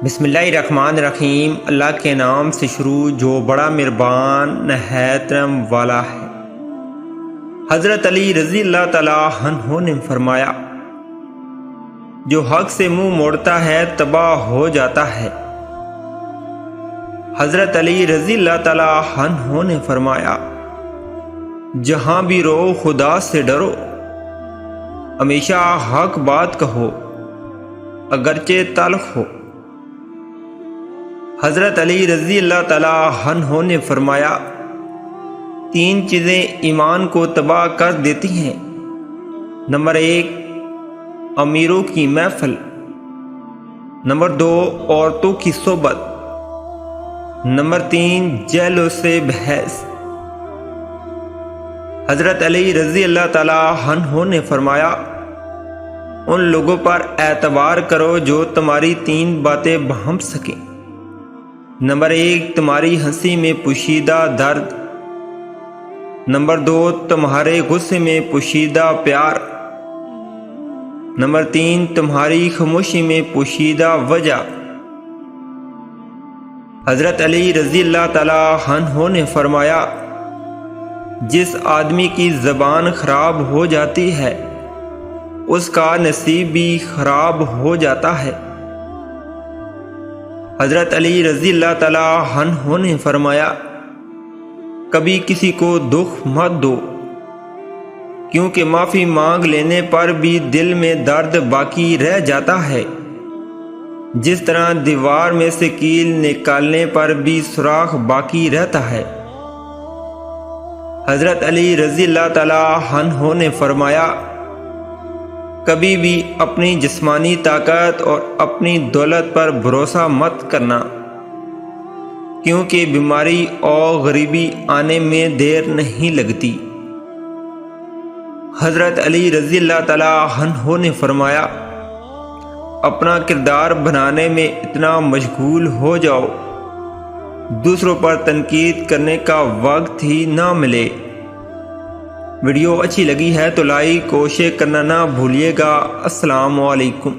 بسم اللہ الرحمن الرحیم۔ اللہ کے نام سے شروع جو بڑا مہربان نہایت رحم والا ہے۔ حضرت علی رضی اللہ تعالیٰ عنہ نے فرمایا، جو حق سے منہ موڑتا ہے تباہ ہو جاتا ہے۔ حضرت علی رضی اللہ تعالیٰ عنہ نے فرمایا، جہاں بھی رو خدا سے ڈرو، ہمیشہ حق بات کہو اگرچہ تلخ ہو۔ حضرت علی رضی اللہ تعالیٰ عنہ نے فرمایا، تین چیزیں ایمان کو تباہ کر دیتی ہیں۔ نمبر 1، امیروں کی محفل۔ نمبر 2، عورتوں کی صحبت۔ نمبر 3، جہلوں سے بحث۔ حضرت علی رضی اللہ تعالیٰ عنہ نے فرمایا، ان لوگوں پر اعتبار کرو جو تمہاری تین باتیں بہم سکیں۔ نمبر 1، تمہاری ہنسی میں پوشیدہ درد۔ نمبر 2، تمہارے غصے میں پوشیدہ پیار۔ نمبر 3، تمہاری خاموشی میں پوشیدہ وجہ۔ حضرت علی رضی اللہ تعالیٰ عنہ نے فرمایا، جس آدمی کی زبان خراب ہو جاتی ہے اس کا نصیب بھی خراب ہو جاتا ہے۔ حضرت علی رضی اللہ تعالیٰ عنہ نے فرمایا، کبھی کسی کو دکھ مت دو، کیونکہ معافی مانگ لینے پر بھی دل میں درد باقی رہ جاتا ہے، جس طرح دیوار میں سے کیل نکالنے پر بھی سوراخ باقی رہتا ہے۔ حضرت علی رضی اللہ تعالیٰ عنہ نے فرمایا، کبھی بھی اپنی جسمانی طاقت اور اپنی دولت پر بھروسہ مت کرنا، کیونکہ بیماری اور غریبی آنے میں دیر نہیں لگتی۔ حضرت علی رضی اللہ تعالیٰ عنہ نے فرمایا، اپنا کردار بنانے میں اتنا مشغول ہو جاؤ دوسروں پر تنقید کرنے کا وقت ہی نہ ملے۔ ویڈیو اچھی لگی ہے تو لائک اور شیئر کرنا نہ بھولیے گا۔ السلام علیکم۔